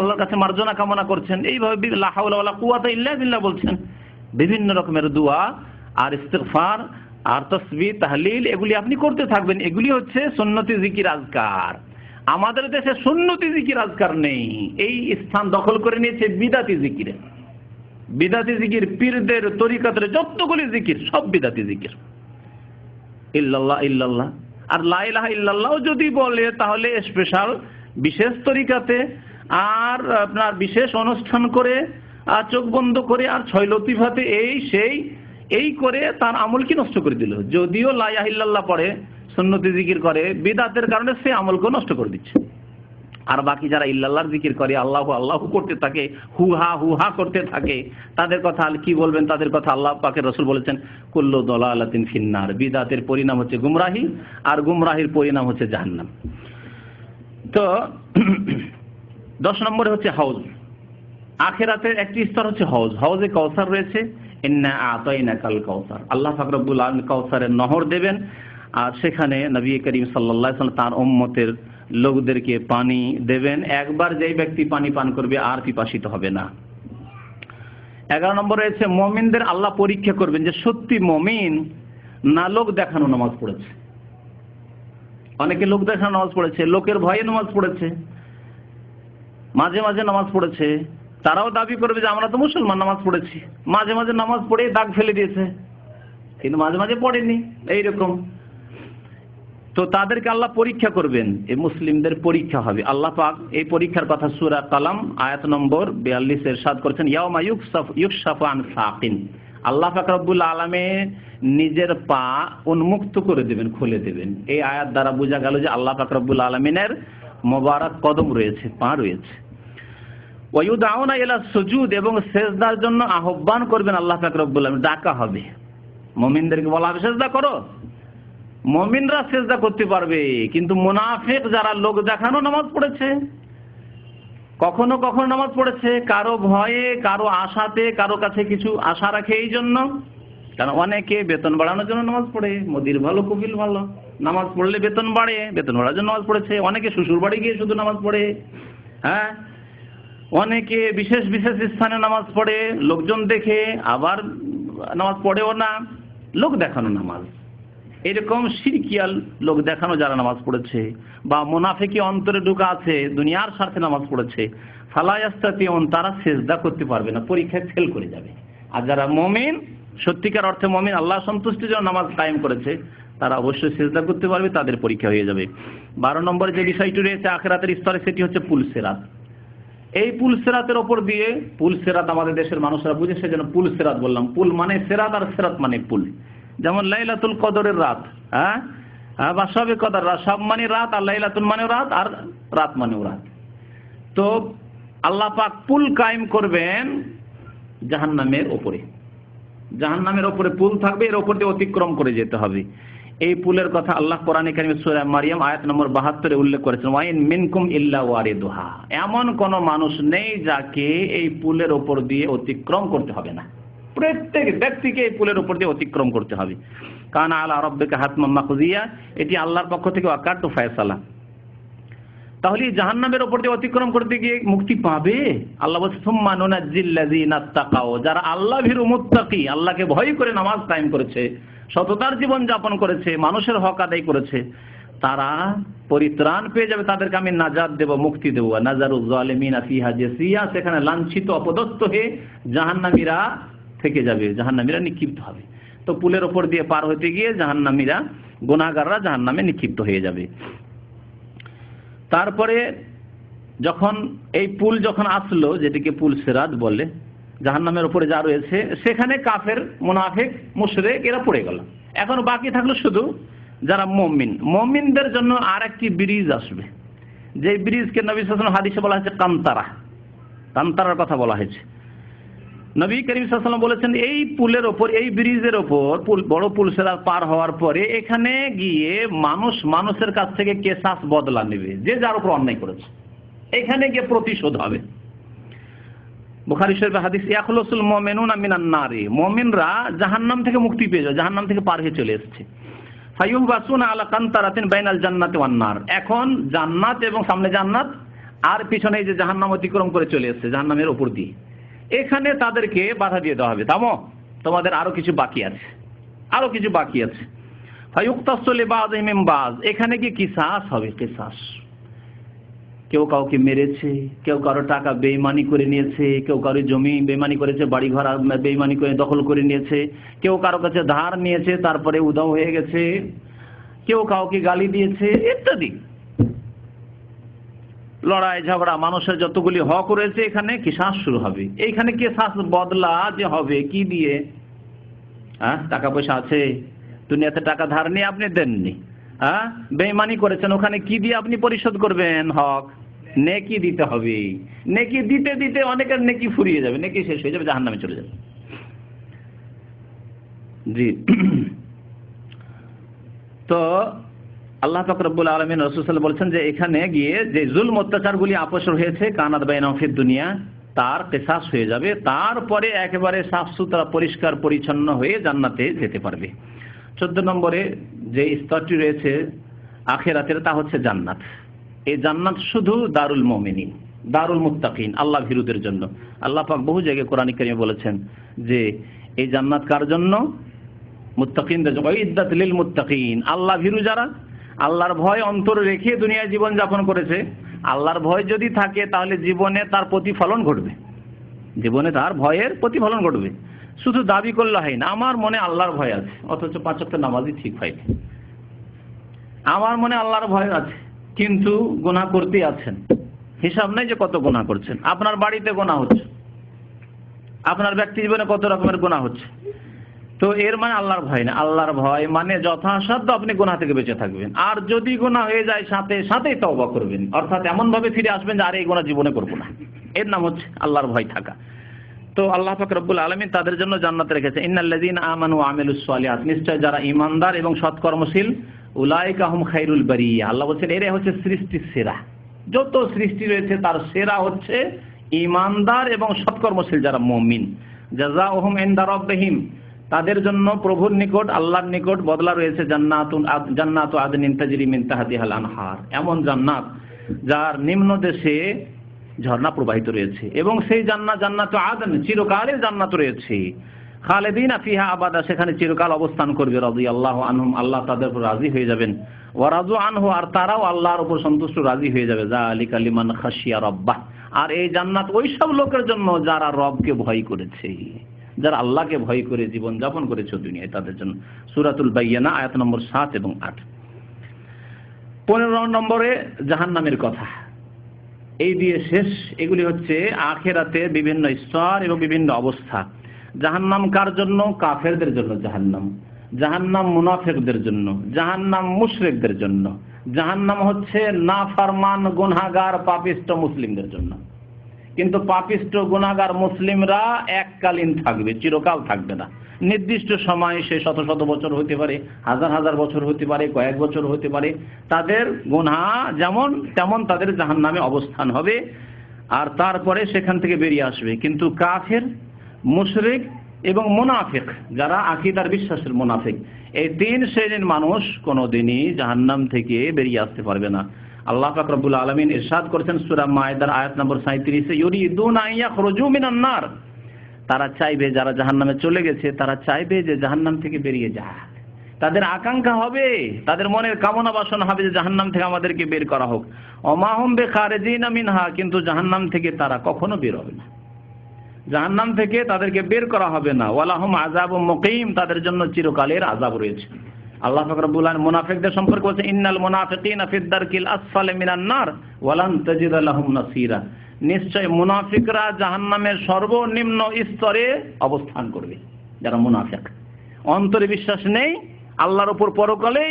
আল্লাহর কাছে মার্জনা কামনা করছেন, এইভাবে লা হাওলা ওয়ালা কুওয়াতা ইল্লা বিল্লাহ বলছেন। বিভিন্ন রকমের দোয়া আর ইস্তিগফার আর তাসবিহ তাহলিল এগুলি আপনি করতে থাকবেন। এগুলি হচ্ছে সুন্নতি জিকির আজকার। আমাদের দেশে সুন্নতি জিকির আজকার নেই, এই স্থান দখল করে নিয়েছে বিদাতি জিকিরে। বিদাতি জিকির, পীরদের তরিকাতের যতগুলি জিকির সব বিদাতি জিকির। ইল্লাল্লাহ ইল্লাল্লাহ আর লা ইলাহা ইল্লাল্লাহ যদি বলে তাহলে স্পেশাল বিশেষ তরিকাতে আর আপনার বিশেষ অনুষ্ঠান করে আর চোখ বন্ধ করে আর ছয় লতিফাতে এই সেই এই করে তার আমল কি নষ্ট করে দিল। যদিও লা ইলাহা ইল্লাল্লাহ পড়ে, সুন্নতি জিকির করে, বিদাতের কারণে সে আমলকে নষ্ট করে দিচ্ছে। আর বাকি যারা ইল্লাল্লাহর জিকির করে, আল্লাহু আল্লাহু করতে থাকে, হুহা করতে থাকে, তাদের কথা কি বলবেন? তাদের কথা আল্লাহ পাকের রাসূল বলেছেন কুল্লু দালালাতিন ফিন্নার। বিদাতের পরিণাম হচ্ছে গুমরাহি, আর গুমরাহির পরিণাম হচ্ছে জাহান্নাম। তো 10 নম্বরে হচ্ছে হাউজ। আখিরাতের একটি স্তর হচ্ছে হাউজ। হাউজে কাউসার রয়েছে, ইন্না আতাইনাকাল কাউসার। আল্লাহ পাক রব্বুল আলামিন কাউসারের নহর দেবেন, আর সেখানে নবী করিম সাল্লাল্লাহু আলাইহি ওয়াসাল্লাম তার উম্মতের লোকদেরকে পানি দেবেন। একবার যেই ব্যক্তি পানি পান করবে আর পিপাসিত হবে না। 11 নম্বরে রয়েছে মুমিনদের আল্লাহ পরীক্ষা করবেন যে সত্যি মুমিন না লোক দেখানো নামাজ পড়েছে। অনেকে লোক দেখানো নামাজ পড়েছে, লোকের ভয়ে নামাজ পড়েছে, মাঝে মাঝে নামাজ পড়েছে, তারাও দাবি করবে যে আমরা তো মুসলমান, নামাজ পড়েছি। মাঝে মাঝে নামাজ পড়ে দাগ ফেলে দিয়েছে, কিন্তু মাঝে মাঝে পড়েনি, এইরকম। তো তাদেরকে আল্লাহ পরীক্ষা করবেন, এই মুসলিমদের পরীক্ষা হবে। আল্লাহ পাক এই পরীক্ষার কথা সূরা কালাম আয়াত নম্বর 42 ইরশাদ করেছেন, ইয়াউমা ইউকশাফু আন সাকিন। আল্লাহ পাক রব্বুল আলামিন নিজের পা উন্মুক্ত করে দেবেন, খুলে দেবেন। এই আয়াত দ্বারা বোঝা গেল যে আল্লাহ পাক রব্বুল আলামিনের মোবারক কদম রয়েছে, পা রয়েছে। ওয়ায়ুদাউনা ইলা সুজুদ, এবং সিজদার জন্য আহ্বান করবেন আল্লাহ পাক রব্বুল আলামিন, ডাকা হবে। মুমিনদেরকে বলা হবে সিজদা করো, মুমিনরা সিজদা করতে পারবে। কিন্তু মুনাফিক যারা লোক দেখানো নামাজ পড়েছে, কখনো কখনো নামাজ পড়েছে কারো ভয়ে, কারো আশাতে, কারো কাছে কিছু আশা রাখে, এই জন্য। কারণ অনেকে বেতন বাড়ানোর জন্য নামাজ পড়ে, মোদির ভালো কবিল ভালো, নামাজ পড়লে বেতন বাড়ে, বেতন বাড়ার জন্য নামাজ পড়েছে। অনেকে শ্বশুর বাড়ি গিয়ে শুধু নামাজ পড়ে, হ্যাঁ। অনেকে বিশেষ বিশেষ স্থানে নামাজ পড়ে লোকজন দেখে, আবার নামাজ পড়েও না, লোক দেখানো নামাজ। এরকম শিরকিয়াল লোক দেখানো যারা নামাজ পড়েছে, বা মুনাফিকি অন্তরে ঢুকা আছে, দুনিয়ার স্বার্থে নামাজ পড়েছে, ফালা ইয়াস্তাতিউন, তারা সিজদা করতে পারবে না, পরীক্ষায় ফেল করে যাবে। আর যারা মুমিন, সত্যিকার অর্থে মুমিন, আল্লাহ সন্তুষ্টির জন্য নামাজ কায়েম করেছে, তারা অবশ্যই সিজদা করতে পারবে, তাদের পরীক্ষা হয়ে যাবে। 12 নম্বরে যে বিষয়টি রয়েছে আখিরাতের স্তরে, সেটি হচ্ছে পুল সিরাত। এই পুল সিরাতের ওপর দিয়ে, পুল সিরাত আমাদের দেশের মানুষরা বুঝে সেজন্য পুল সিরাত বললাম। পুল মানে সিরাত, আর সিরাত মানে পুল। যেমন লাইলাতুল কদরের রাত, হ্যাঁ, বা সবে কদর রাত, সব মানে রাত, আর লাইলাতুল মানে রাত, আর রাত মানেও রাত। তো আল্লাহ পাক পুল কায়েম করবেন জাহান্নামের ওপরে। জাহান্নামের ওপরে পুল থাকবে, এর ওপর দিয়ে অতিক্রম করে যেতে হবে। এই পুলের কথা আল্লাহ কোরআনে কারিমে সূরা মারিয়াম আয়াত নম্বর 72 উল্লেখ করেছেন, ওয়াইন মিনকুম ইল্লা ওয়ারিদুহা। এমন কোন মানুষ নেই যাকে এই পুলের ওপর দিয়ে অতিক্রম করতে হবে না। প্রত্যেক ব্যক্তিকে এই পুলের উপর দিয়ে অতিক্রম করতে হবে। কানা আলা রাব্বিকা হাতমান মাকদিয়া, এটি আল্লাহর পক্ষ থেকে ওয়াকাতু ফায়সালা। তাহলে জাহান্নামের উপর দিয়ে অতিক্রম করতে গিয়ে মুক্তি পাবে। আল্লাহ বলছেন সুম্মা নুনাজ্জিল লাযিনা তাকাও, যারা আল্লাহ ভীরু মুত্তাকি, আল্লাহকে ভয় করে নামাজ কায়েম করেছে, সততার জীবন যাপন করেছে, মানুষের হক আদায় করেছে, তারা পরিত্রাণ পেয়ে যাবে, তাদেরকে আমি নাজাত দেব, মুক্তি দেব। নাজারুজ জালিমিনা ফিহা জাসিয়া, সেখানে লাঞ্ছিত অপদস্থ হয়ে জাহান্নামীরা থেকে যাবে, জাহান্নামীরা নিক্ষিপ্ত হবে। তো পুলের ওপর দিয়ে পার হতে গিয়ে জাহান্নামীরা, গুনাহগাররা জাহান্নামে নিক্ষিপ্ত হয়ে যাবে। তারপরে যখন এই পুল যখন আসলো, যেটিকে পুল সিরাত বলে, জাহান্নামের উপরে যা রয়েছে, সেখানে কাফের, মুনাফিক, মুশরিক এরা পড়ে গেল। এখন বাকি থাকলো শুধু যারা মুমিন। মুমিনদের জন্য আর একটি ব্রিজ আসবে, যে ব্রিজকে নবী সাল্লাল্লাহু আলাইহি ওয়াসাল্লাম হাদিসে বলা হয়েছে কান্তারা। কান্তারার কথা বলা হয়েছে। নবী করিম সাল্লাল্লাহু আলাইহি ওয়াসাল্লাম বলেছেন, এই পুলের ওপর, এই ব্রিজের ওপর, বড় পুল সিরাত পার হওয়ার পরে এখানে গিয়ে মানুষ মানুষের কাছ থেকে কেসাস বদলা নেবে, যে যার উপর অন্যায় করেছে, এখানে গিয়ে প্রতিশোধ হবে। বুখারী শরীফের হাদিস, ইয়াখলুসুল মুমিনুনা মিনান নারি, মুমিনরা জাহান্নাম থেকে মুক্তি পেয়ে যায়, জাহান্নাম থেকে পার হয়ে চলে এসেছে। ফায়ুহবাসুনা আলা কান্তারাতিন বাইনাল জান্নাতি ওয়ান নার, এখন জান্নাত এবং সামনে জান্নাত আর পিছনে এই যে জাহান্নাম অতিক্রম করে চলে এসছে জাহান্নামের উপর দিয়ে, এখানে তাদেরকে বাধা দিয়ে দেওয়া হবে, থামো, তোমাদের আরো কিছু বাকি আছে, আরো কিছু বাকি আছে। ফায়ুক্তাসু লিবাযিহিম মিন বায, এখানে কি কিসাস হবে, কিসাস। কেউ কাউকে মেরেছে, কেউ কারো টাকা বেইমানি করে নিয়েছে, কেউ কারো জমি বেইমানি করেছে, বাড়ি ঘর বেইমানি করে দখল করে নিয়েছে, কেউ কারো কাছে ধার নিয়েছে তারপরে উধাও হয়ে গেছে, কেউ কাউকে গালি দিয়েছে ইত্যাদি। লড়াই ঝগড়া মানুষের যতগুলি হক রয়েছে এখানে কিসাস শুরু হবে। এইখানে কিসাস বদলা যে হবে কি দিয়ে? টাকা পয়সা আছে, দুনিয়াতে টাকা ধার নিয়ে আপনি দেননি, বেইমানি করেছেন, ওখানে কি দিয়ে আপনি পরিশোধ করবেন হক? নেকি দিতে হবে। নেকি দিতে দিতে অনেকের নেকি ফুরিয়ে যাবে, নেকি শেষ হয়ে যাবে, জাহান্নামে চলে যাবে। জি। তো আল্লাহ পাক রব্বুল আলামিন রাসূল সাল্লাল্লাহু আলাইহি ওয়াসাল্লাম বলেছেন যে এখানে গিয়ে যে জুলম অত্যাচারগুলি আপসর হয়েছে কানাত বাইনাহুম ফিদ দুনিয়া, তার কিসাস হয়ে যাবে, তারপরে একেবারে সাফ সুতরা পরিষ্কার পরিচ্ছন্ন হয়ে জান্নাতে যেতে পারবে। 14 নম্বরে যে স্তরটি রয়েছে আখিরাতের, তা হচ্ছে জান্নাত। এই জান্নাত শুধু দারুল মুমিনিন, দারুল মুত্তাকিন, আল্লাহ ভীরুদের জন্য। আল্লাহ পাক বহু জায়গায় কোরআন কারীমে বলেছেন যে এই জান্নাত কার জন্য? মুত্তাকিনদের জন্য। ইদ্দাত লিল মুত্তাকিন, আল্লাহ ভীরু যারা আল্লাহর ভয় অন্তরে রেখে দুনিয়ায় জীবন যাপন করেছে, আল্লাহর ভয় যদি থাকে তাহলে জীবনে তার প্রতিফলন ঘটবে, জীবনে তার ভয়ের প্রতিফলন ঘটবে। শুধু দাবি করলে হয় না, আমার মনে আল্লাহর ভয় আছে অথচ 5 ওয়াক্ত নামাজই ঠিক হয়নি, আমার মনে আল্লাহর ভয় আছে কিন্তু গুনাহ করতেই আছেন, হিসাব নেই যে কত গুনাহ করছেন। আপনার বাড়িতে গুনাহ হচ্ছে, আপনার ব্যক্তি জীবনে কত রকমের গুনাহ হচ্ছে, তো এর মানে আল্লাহর ভয় না। আল্লাহর ভয় মানে যথাসাধ্য আপনি গুনাহ থেকে বেঁচে থাকবেন, আর যদি গুনাহ হয়ে যায় সাথে সাথেই তওবা করবেন, অর্থাৎ এমন ভাবে ফিরে আসবেন যে আর এই গুনাহ জীবনে করব না। এর নাম হচ্ছে আল্লাহর ভয় থাকা। তো আল্লাহ পাক রব্বুল আলামিন তাদের জন্য জান্নাত রেখেছে। ইন্নাল্লাযীনা আমানু ওয়া আমিলুস সালিহাত, নিশ্চয় যারা ঈমানদার এবং সৎকর্মশীল, উলাইকা হুম খায়রুল বারিয়া, আল্লাহ বলেন এরা হচ্ছে সৃষ্টির সেরা। যত সৃষ্টি রয়েছে তার সেরা হচ্ছে ঈমানদার এবং সৎকর্মশীল যারা মুমিন। জাযাউহুম ইনদা রাব্বিহিম, তাদের জন্য প্রভুর নিকট, আল্লাহর নিকট বদলা রয়েছে জান্নাতু আদনিন তাজরি মিন তাহতিহাল আনহার, এমন জান্নাত যার নিম্ন দেশে ঝর্ণা প্রবাহিত রয়েছে, এবং সেই জান্নাতু আদন চিরকালের জান্নাত রয়েছে। খালিদিনা ফিহা আবাদা, সেখানে চিরকাল অবস্থান করবে। রাদিয়াল্লাহু আনহুম, আল্লাহ তাদের উপর রাজি হয়ে যাবেন। ওয়া রাদু আনহু, আর তারাও আল্লাহর উপর সন্তুষ্ট রাজি হয়ে যাবে। যালিকা লিমান খাশিয়া রাব্বাহ, আর এই জান্নাত ওই সব লোকের জন্য যারা রবকে ভয় করেছে, যারা আল্লাহকে ভয় করে জীবন যাপন করেছে দুনিয়ায়, তাদের জন্য। সূরাতুল বাইয়িনা আয়াত নম্বর 7 এবং 8। 15 নম্বরে জাহান্নামের কথা, এই দিয়ে শেষ। এগুলি হচ্ছে আখিরাতে বিভিন্ন স্তর এবং বিভিন্ন অবস্থা। জাহান্নাম কার জন্য? কাফেরদের জন্য জাহান্নাম, জাহান্নাম মুনাফিকদের জন্য, জাহান্নাম মুশরিকদের জন্য, জাহান্নাম হচ্ছে নাফরমান গুনাহগার পাপিষ্ঠ মুসলিমদের জন্য। কিন্তু পাপিষ্ঠ গুনাহগার মুসলিমরা এককালীন থাকবে, চিরকাল থাকবে না। নির্দিষ্ট সময়, সে শত শত বছর হতে পারে, হাজার হাজার বছর হতে পারে, কয়েক বছর হতে পারে, তাদের গুনাহ যেমন তেমন তাদের জাহান্নামে অবস্থান হবে, আর তারপরে সেখান থেকে বেরিয়ে আসবে। কিন্তু কাফের, মুশরিক এবং মুনাফিক, যারা আকীদার বিশ্বাসের মুনাফিক, এই 3 শ্রেণীর মানুষ কোনোদিনই জাহান্নাম থেকে বেরিয়ে আসতে পারবে না। আল্লাহ পাক রব্বুল আলামিন ইরশাদ করেছেন সূরা মায়েদার আয়াত নম্বর 37-এ, ইউরিদুনা আন ইয়াখরুজু মিনান নার, তারা চাইবে, যারা জাহান্নামে চলে গেছে তারা চাইবে যে জাহান্নাম থেকে বেরিয়ে যাক। তাদের আকাঙ্ক্ষা হবে, তাদের মনের কামনা বাসনা হবে যে জাহান্নাম থেকে আমাদেরকে বের করা হোক। ওমা হুম বিখারিজিনা মিনহা, কিন্তু জাহান্নাম থেকে তারা কখনো বের হবে না, জাহান্নাম থেকে তাদেরকে বের করা হবে না। ওয়ালাহুম আযাবুম মুকিম, তাদের জন্য চিরকালের আযাব রয়েছে। আল্লাহ পাক রব্বুল আলামিন মুনাফিকদের সম্পর্কে বলেছেন, ইন্নাল মুনাফিকিনা ফিদ দারকিল আসফালি মিনান নার ওয়া লান তাজিদা লাহুম নাসীরা, নিশ্চয় মুনাফিকরা জাহান্নামের সর্বনিম্ন স্তরে অবস্থান করবে। যারা মুনাফিক, অন্তরে বিশ্বাস নেই আল্লাহর উপর পরকালে,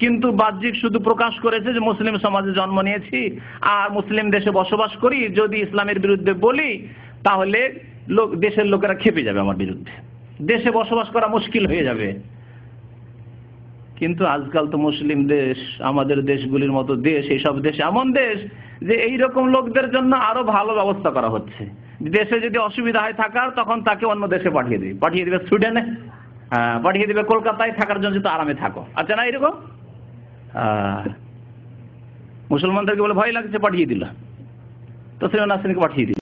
কিন্তু বাহ্যিক শুধু প্রকাশ করেছে যে মুসলিম সমাজে জন্ম নিয়েছি আর মুসলিম দেশে বসবাস করি, যদি ইসলামের বিরুদ্ধে বলি তাহলে দেশের লোকেরা খেপে যাবে আমার বিরুদ্ধে, দেশে বসবাস করা মুশকিল হয়ে যাবে। কিন্তু আজকাল তো মুসলিম দেশ, আমাদের দেশগুলির মতো দেশ, এইসব দেশ এমন দেশ যে এইরকম লোকদের জন্য আরো ভালো ব্যবস্থা করা হচ্ছে। দেশে যদি অসুবিধা হয় থাকার, তখন তাকে অন্য দেশে পাঠিয়ে দিবে সুইডেনে, পাঠিয়ে দিবে কলকাতায়, থাকার জন্য তো আরামে থাকো। আচ্ছা না, এরকম মুসলমানদেরকে বলে ভয় লাগছে, পাঠিয়ে দিল। তসলিমা নাসরিনকে পাঠিয়ে দিন।